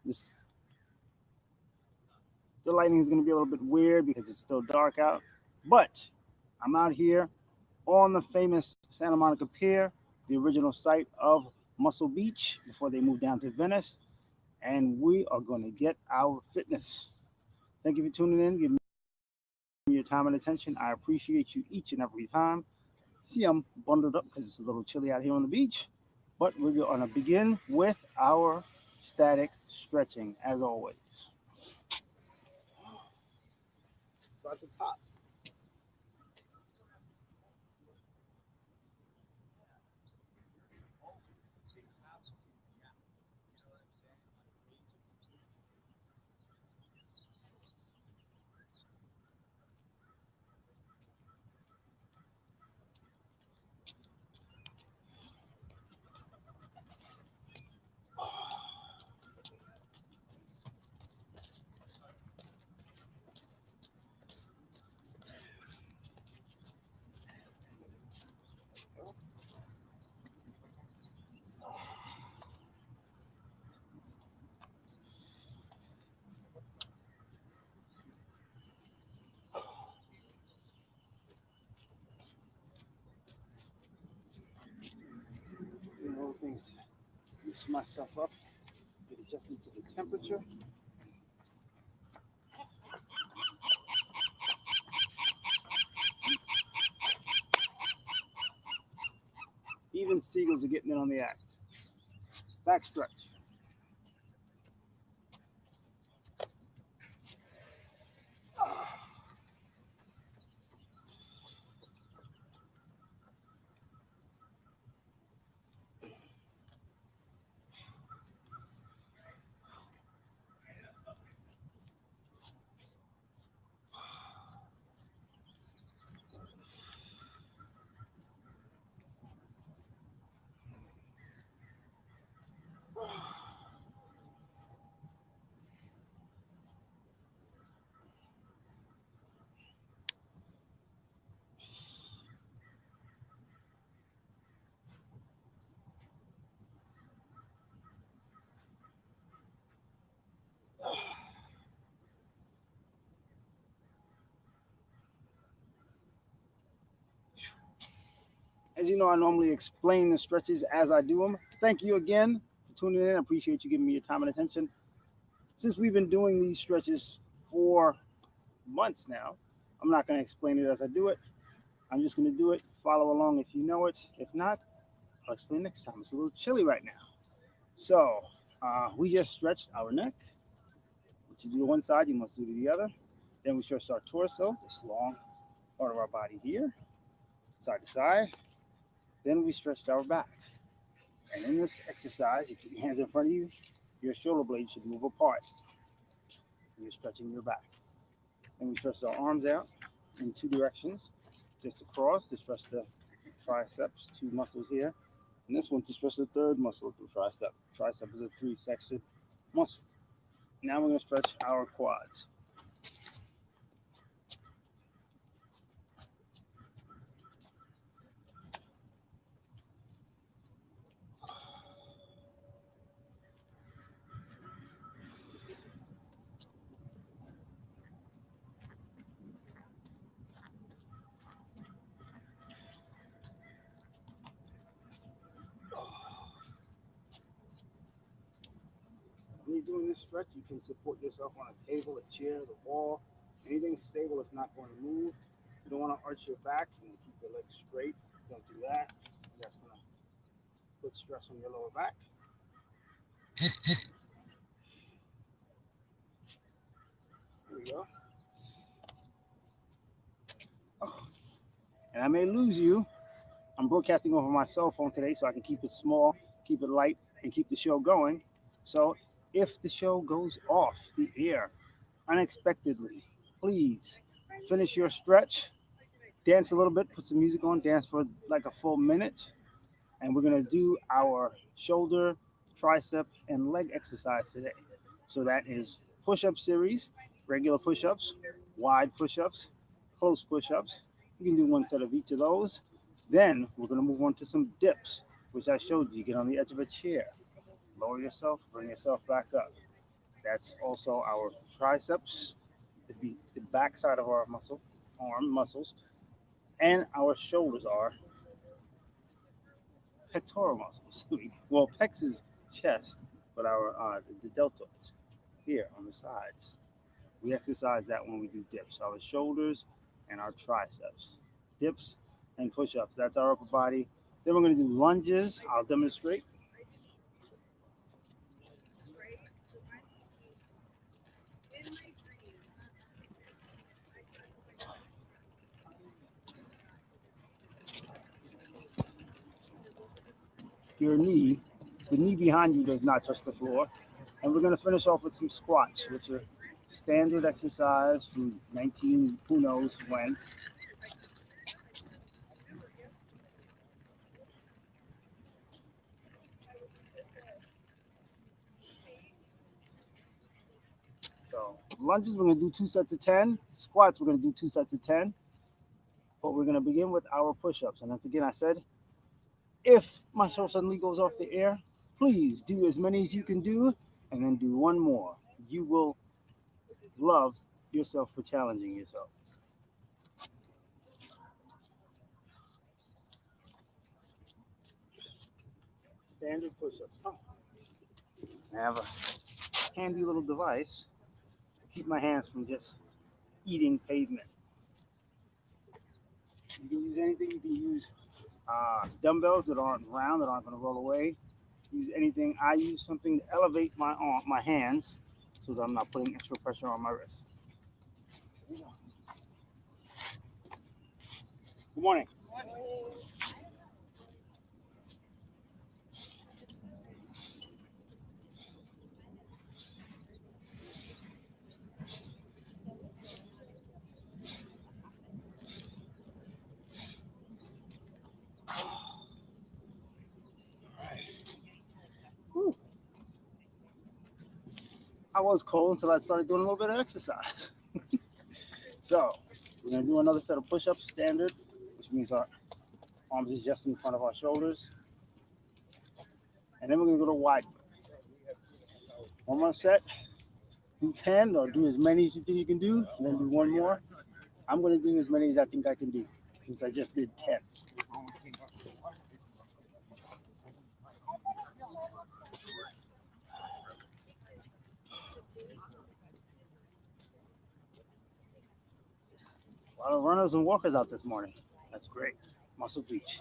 This the lighting is going to be a little bit weird because it's still dark out, but I'm out here on the famous Santa Monica Pier, the original site of Muscle Beach before they moved down to Venice, and we are going to get our fitness. Thank you for tuning in. Give me your time and attention. I appreciate you each and every time. See, I'm bundled up because it's a little chilly out here on the beach, but we're going to begin with our static stretching as always. So at the top, doing all things to loosen myself up, get adjusted to the temperature. Even seagulls are getting in on the act. Back stretch. As you know, I normally explain the stretches as I do them. Thank you again for tuning in. I appreciate you giving me your time and attention. Since we've been doing these stretches for months now, I'm not going to explain it as I do it. I'm just going to do it. Follow along if you know it. If not, I'll explain next time. It's a little chilly right now. So, we just stretched our neck. What you do to one side, you must do to the other. Then we stretched our torso, this long part of our body here, side to side. Then we stretched our back. And in this exercise, you keep your hands in front of you, your shoulder blades should move apart. You're stretching your back. And we stretch our arms out in two directions, just across to stretch the triceps, two muscles here. And this one to stretch the third muscle of the tricep. Tricep is a three-section muscle. Now we're going to stretch our quads. When you're doing this stretch, you can support yourself on a table, a chair, the wall. Anything stable is not going to move. You don't want to arch your back and keep your legs straight. Don't do that. That's going to put stress on your lower back. Here we go. Oh, and I may lose you. I'm broadcasting over my cell phone today so I can keep it small, keep it light, and keep the show going. So if the show goes off the air unexpectedly, please finish your stretch, dance a little bit, put some music on, dance for like a full minute, and we're gonna do our shoulder, tricep, and leg exercise today. So that is push-up series, regular push-ups, wide push-ups, close push-ups. You can do one set of each of those. Then we're gonna move on to some dips, which I showed you. Get on the edge of a chair, lower yourself, bring yourself back up. That's also our triceps, the back side of our arm muscles, and our shoulders are pectoral muscles. Well, pecs is chest, but our the deltoids here on the sides. We exercise that when we do dips. Our shoulders and our triceps, dips and push-ups. That's our upper body. Then we're going to do lunges. I'll demonstrate. Your knee, the knee behind you does not touch the floor. And we're going to finish off with some squats, which are standard exercise from 19, who knows when. So lunges, we're going to do 2 sets of 10. Squats, we're going to do 2 sets of 10. But we're going to begin with our push-ups. And that's again, I said, if my show suddenly goes off the air, please do as many as you can do and then do one more. You will love yourself for challenging yourself. Standard push-ups. Oh, I have a handy little device to keep my hands from just eating pavement. You can use anything. You can use dumbbells that aren't round, that aren't going to roll away. Use anything. I use something to elevate my hands so that I'm not putting extra pressure on my wrist. Good morning. Whew. I was cold until I started doing a little bit of exercise. So we're going to do another set of push-ups, standard, which means our arms is just in front of our shoulders. And then we're going to go to wide. One more set. Do 10 or do as many as you think you can do, and then do one more. I'm going to do as many as I think I can do since I just did 10. A lot of runners and walkers out this morning. That's great. Muscle Beach.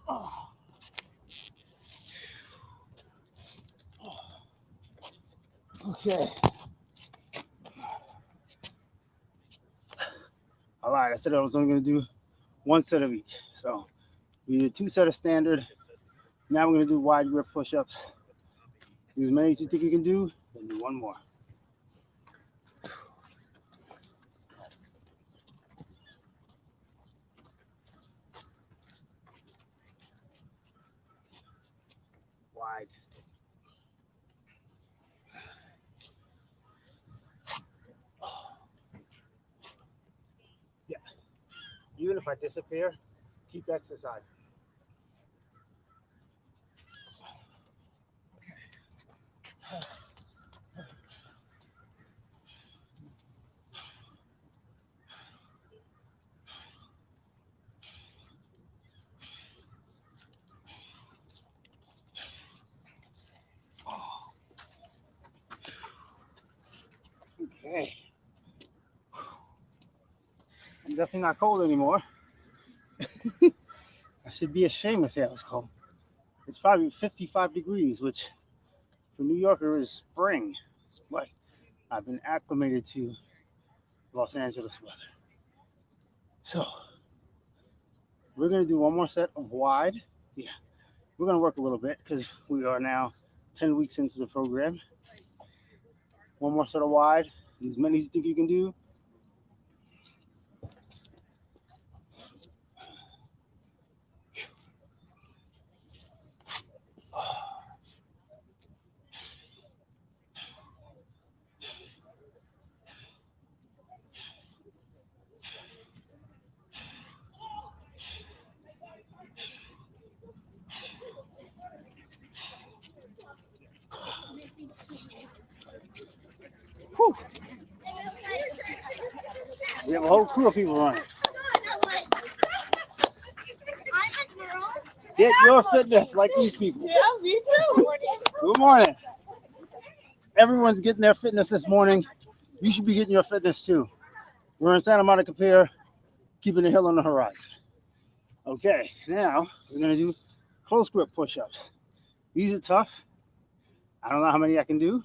Oh. Okay. All right. I said I was only going to do one set of each. So we did 2 sets of standard. Now we're going to do wide grip push-ups. Do as many as you think you can do, then do one more. Wide. Yeah. Even if I disappear, keep exercising. Okay. I'm definitely not cold anymore. I should be ashamed to say I was cold. It's probably 55 degrees, which for New Yorker is spring. But I've been acclimated to Los Angeles weather. So we're gonna do one more set of wide. Yeah, we're gonna work a little bit because we are now 10 weeks into the program. One more set of wide. As many as you think you can do. Whew. We have a whole crew of people running. Get your fitness like these people. Yeah, me too. Good morning. Everyone's getting their fitness this morning. You should be getting your fitness too. We're in Santa Monica Pier, keeping the hill on the horizon. Okay, now we're gonna do close grip push-ups. These are tough. I don't know how many I can do.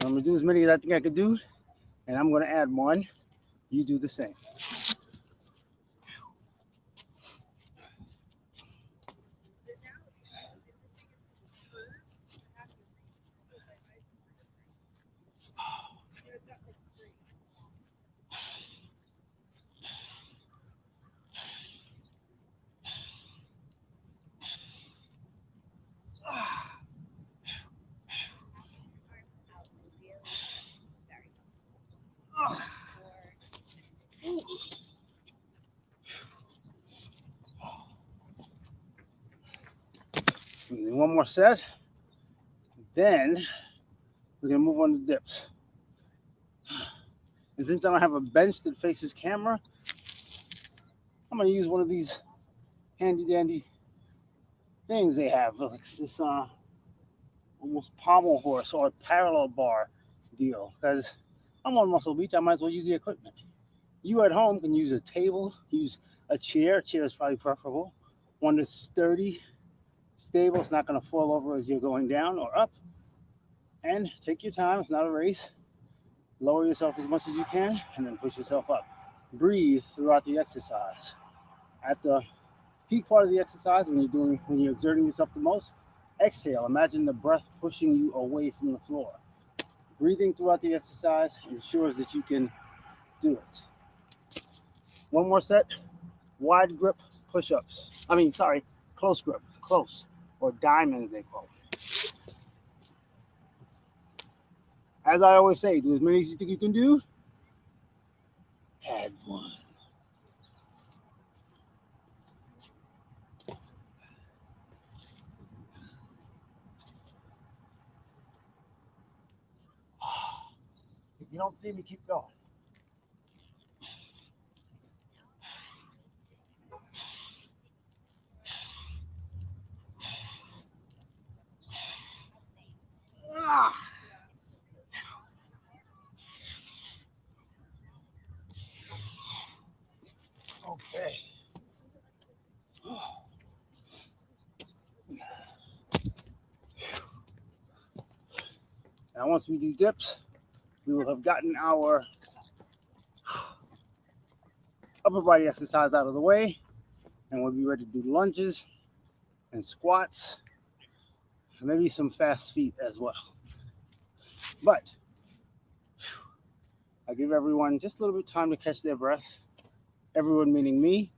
I'm gonna do as many as I think I could do, and I'm gonna add one. You do the same. And one more set. Then we're gonna move on to dips. And since I don't have a bench that faces camera, I'm gonna use one of these handy dandy things they have. Like this almost pommel horse or parallel bar deal. Because I'm on Muscle Beach, I might as well use the equipment. You at home can use a table, use a chair. A chair is probably preferable. One that's sturdy, stable. It's not going to fall over as you're going down or up. And take your time. It's not a race. Lower yourself as much as you can, and then push yourself up. Breathe throughout the exercise. At the peak part of the exercise, when you're exerting yourself the most, exhale. Imagine the breath pushing you away from the floor. Breathing throughout the exercise ensures that you can do it. One more set. Wide grip push-ups. Close grip. Close, or diamonds they call it. As I always say, do as many as you think you can do. Add one. If you don't see me, keep going. Okay. Now, once we do dips, we will have gotten our upper body exercise out of the way, and we'll be ready to do lunges and squats, and maybe some fast feet as well. But I give everyone just a little bit of time to catch their breath. Everyone meaning me.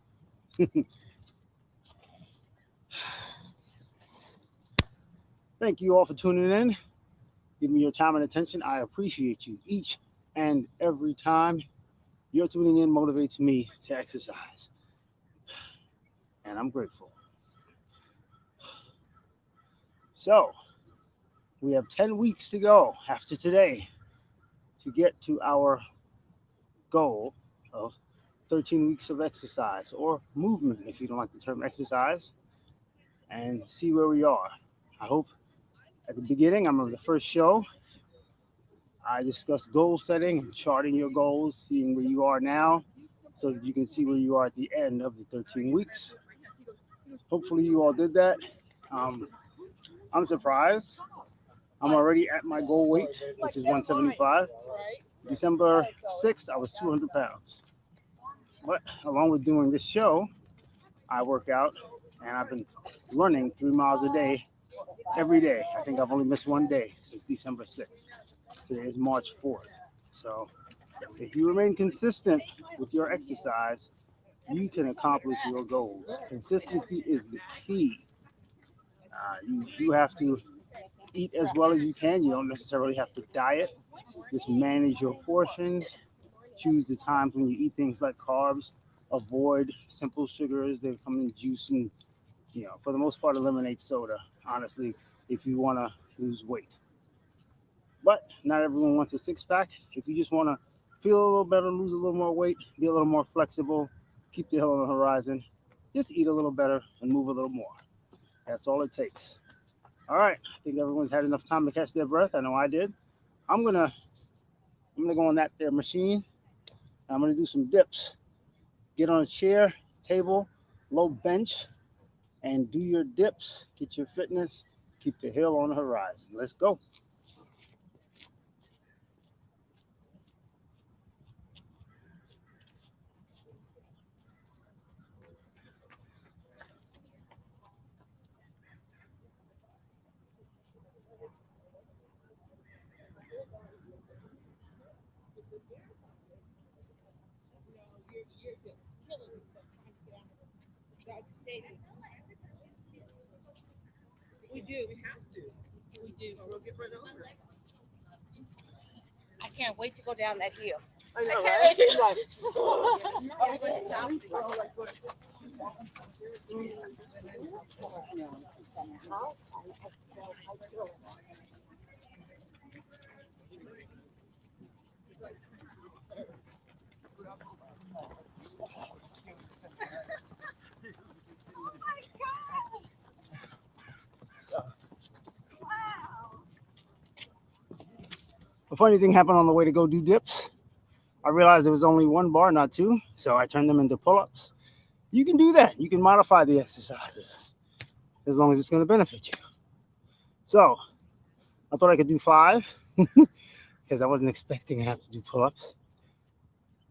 Thank you all for tuning in. Give me your time and attention. I appreciate you each and every time. Your tuning in motivates me to exercise, and I'm grateful. So, we have 10 weeks to go after today to get to our goal of 13 weeks of exercise, or movement if you don't like the term exercise, and see where we are. I hope at the beginning, I'm on the first show, I discussed goal setting and charting your goals, seeing where you are now, so that you can see where you are at the end of the 13 weeks. Hopefully you all did that. I'm surprised. I'm already at my goal weight, which is 175. December 6th, I was 200 pounds. But along with doing this show, I work out, and I've been running 3 miles a day every day. I think I've only missed one day since December 6th. Today is March 4th. So if you remain consistent with your exercise, you can accomplish your goals. Consistency is the key. You do have to eat as well as you can. You don't necessarily have to diet. Just manage your portions. Choose the times when you eat things like carbs. Avoid simple sugars that come in juice and, for the most part, eliminate soda, honestly, if you want to lose weight. But not everyone wants a six pack. If you just want to feel a little better, lose a little more weight, be a little more flexible, keep the hill on the horizon, just eat a little better and move a little more. That's all it takes. All right, I think everyone's had enough time to catch their breath. I know I did. I'm gonna I'm gonna go on that there machine. I'm gonna do some dips. Get on a chair, table, low bench, and do your dips. Get your fitness. Keep the hill on the horizon. Let's go. We do. We do. I can't wait to go down that hill. I know, right? A funny thing happened on the way to go do dips. I realized there was only one bar, not two, so I turned them into pull ups. You can do that. You can modify the exercises as long as it's going to benefit you. So I thought I could do five because I wasn't expecting to have to do pull ups.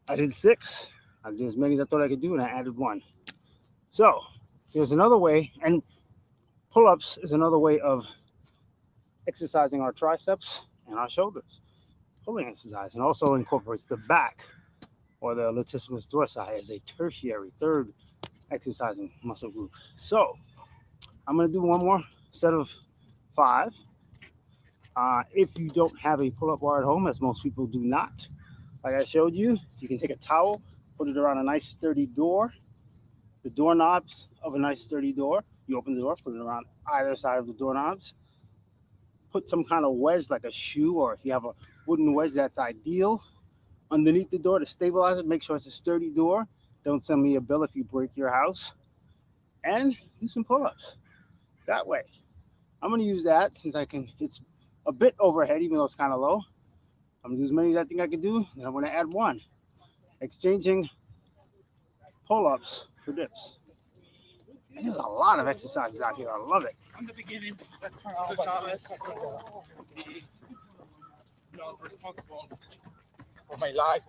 I did six. I did as many as I thought I could do, and I added one. So here's another way, and pull ups is another way of exercising our triceps and our shoulders. Pulling exercise and also incorporates the back or the latissimus dorsi as a tertiary, third exercising muscle group. So I'm going to do one more set of five. If you don't have a pull-up bar at home, as most people do not, like I showed you, you can take a towel, put it around a nice sturdy door, the doorknobs of a nice sturdy door. You open the door, put it around either side of the doorknobs. Put some kind of wedge like a shoe, or if you have a wooden wedge, that's ideal. Underneath the door to stabilize it, make sure it's a sturdy door. Don't send me a bill if you break your house. And do some pull-ups that way. I'm going to use that since I can. It's a bit overhead, even though it's kind of low. I'm going to do as many as I think I can do, and I'm going to add one. Exchanging pull-ups for dips. And there's a lot of exercises out here. I love it. From the beginning, so Thomas, not responsible for my life.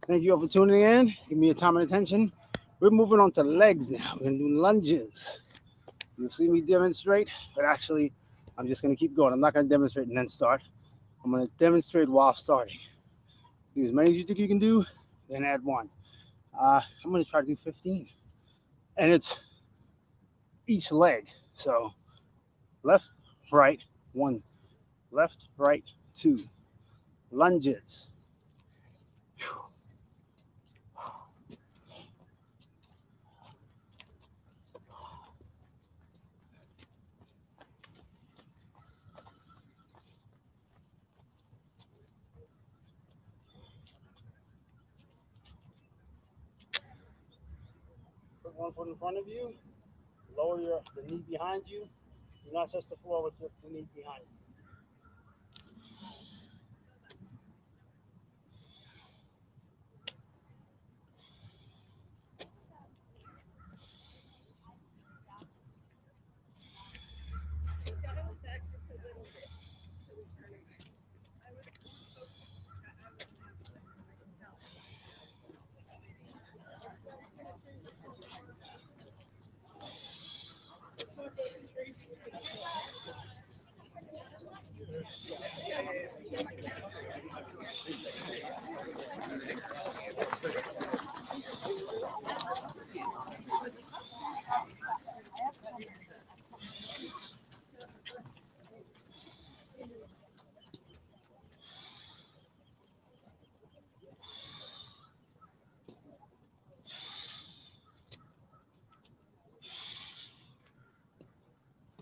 Thank you all for tuning in. Give me your time and attention. We're moving on to legs now. We're going to do lunges. You'll see me demonstrate, but actually, I'm just going to keep going. I'm not going to demonstrate and then start. I'm going to demonstrate while starting. Do as many as you think you can do, then add one. I'm going to try to do 15. And it's each leg. So left, right, one. Left, right, two. Lunges. Put one foot in front of you. Lower the knee behind you. Do not touch the floor with the knee behind you.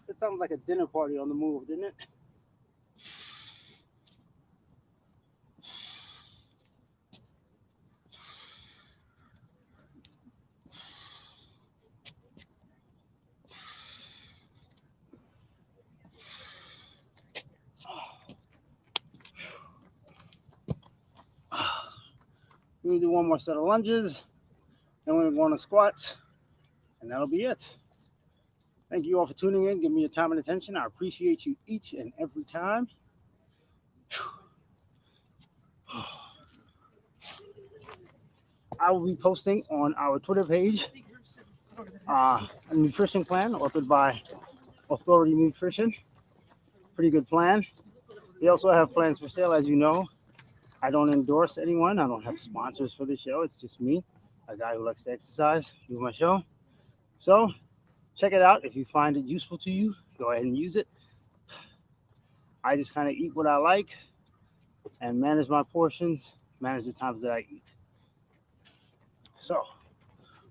It sounds like a dinner party on the move, didn't it? We're gonna do one more set of lunges, then we're gonna go on the squats, and that'll be it. Thank you all for tuning in. Give me your time and attention. I appreciate you each and every time. I will be posting on our Twitter page a nutrition plan authored by Authority Nutrition. Pretty good plan. We also have plans for sale, as you know. I don't endorse anyone. I don't have sponsors for the show. It's just me, a guy who likes to exercise, do my show. So check it out. If you find it useful to you, go ahead and use it. I just kind of eat what I like and manage my portions, manage the times that I eat. So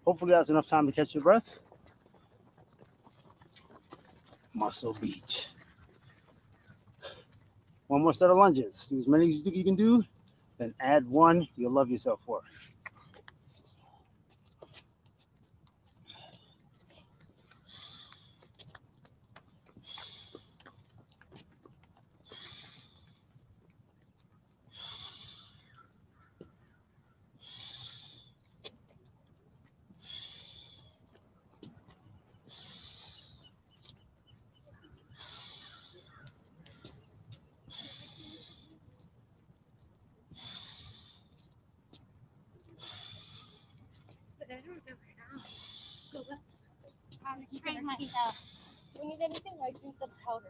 hopefully that's enough time to catch your breath. Muscle Beach. One more set of lunges. Do as many as you think you can do, then add one. You'll love yourself for it. I'm trying myself. Do you need anything? I drink the powder.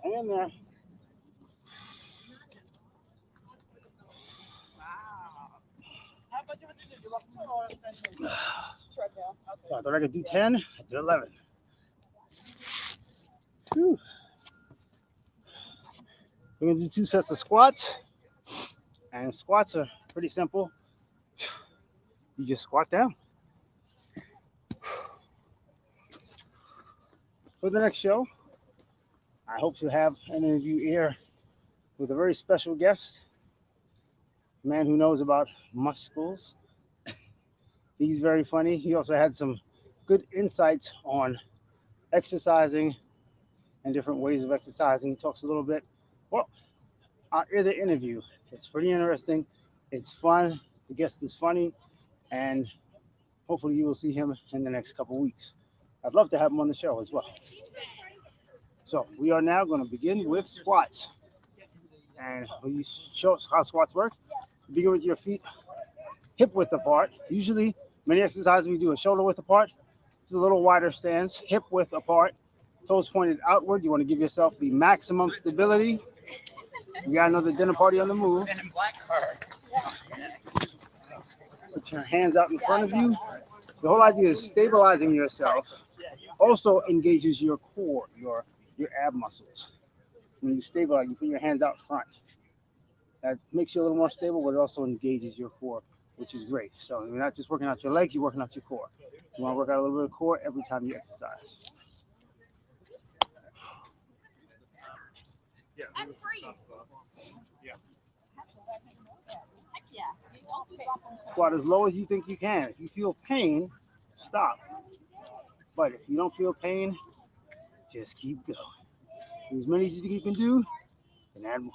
Hang in there. So I thought I could do 10. I did 11. Whew. We're going to do 2 sets of squats. And squats are pretty simple. You just squat down. For the next show, I hope to have an interview here with a very special guest, a man who knows about muscles. He's very funny. He also had some good insights on exercising and different ways of exercising. He talks a little bit. Well, I'll hear the interview. It's pretty interesting. It's fun. The guest is funny. And hopefully you will see him in the next couple weeks. I'd love to have him on the show as well. So we are now going to begin with squats. And we show us how squats work. Begin with your feet hip width apart. Usually, many exercises we do are shoulder width apart. It's a little wider stance, hip width apart, toes pointed outward. You want to give yourself the maximum stability. You got another dinner party on the move. Put your hands out in front of you. The whole idea is stabilizing yourself. Also engages your core, your ab muscles. When you stabilize, you put your hands out front. That makes you a little more stable, but it also engages your core, which is great. So you're not just working out your legs, you're working out your core. You want to work out a little bit of core every time you exercise. I'm free. Squat as low as you think you can. If you feel pain, stop. But if you don't feel pain, just keep going. Do as many as you think you can do, and add one.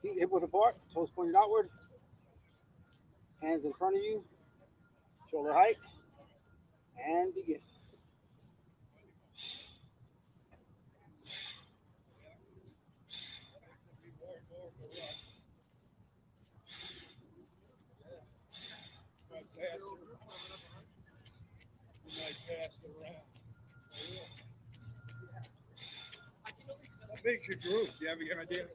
Feet hip width apart, toes pointed outward, hands in front of you, shoulder height, and begin. What makes your group? Do you have an idea?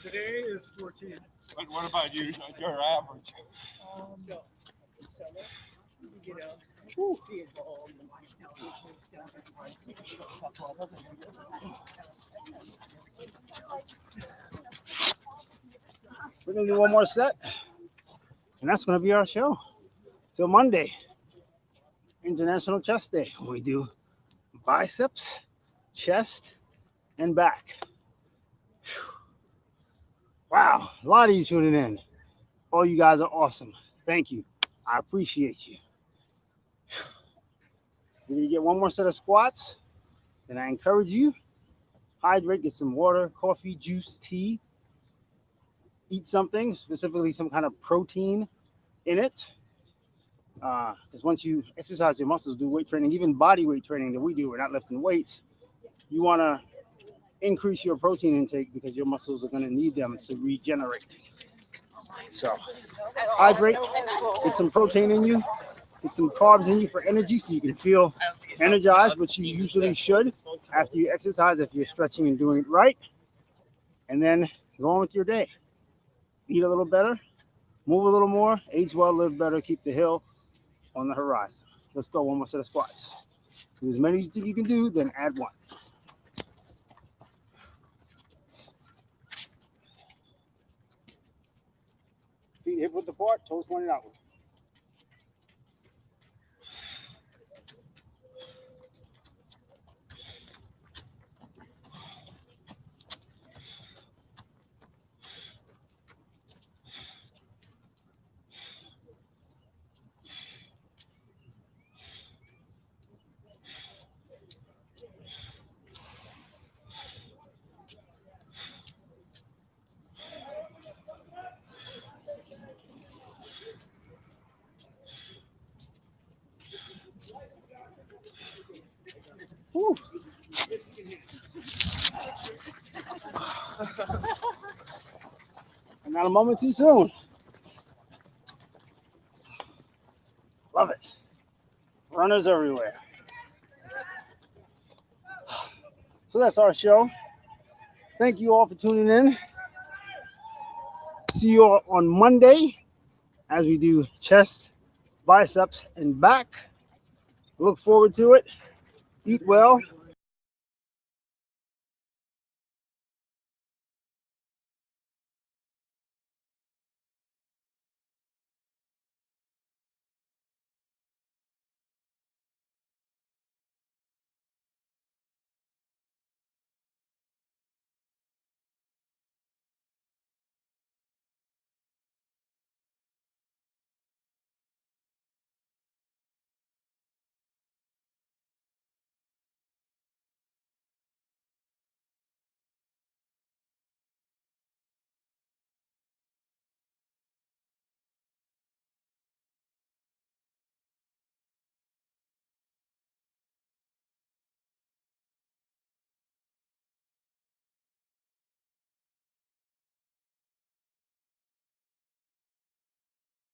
Today is 14. But what about you? Your average? You know, be involved. We're gonna do one more set, and that's gonna be our show. Till Monday, International Chest Day. We do biceps, chest, and back. Wow, a lot of you tuning in. All you guys are awesome. Thank you. I appreciate you. We're gonna get one more set of squats, and I encourage you, hydrate, get some water, coffee, juice, tea, eat something, specifically some kind of protein in it. Because once you exercise your muscles, do weight training, even body weight training that we do, we're not lifting weights, you want to increase your protein intake because your muscles are going to need them to regenerate. So hydrate, get some protein in you, get some carbs in you for energy so you can feel energized, which you usually should after you exercise if you're stretching and doing it right. And then go on with your day. Eat a little better, move a little more, age well, live better, keep the hill on the horizon. Let's go, one more set of squats. Do as many as you can do, then add one. Feet hip width apart, toes pointed outward. Woo. And not a moment too soon. Love it. Runners everywhere. So that's our show. Thank you all for tuning in. See you all on Monday as we do chest, biceps, and back. Look forward to it. Eat well,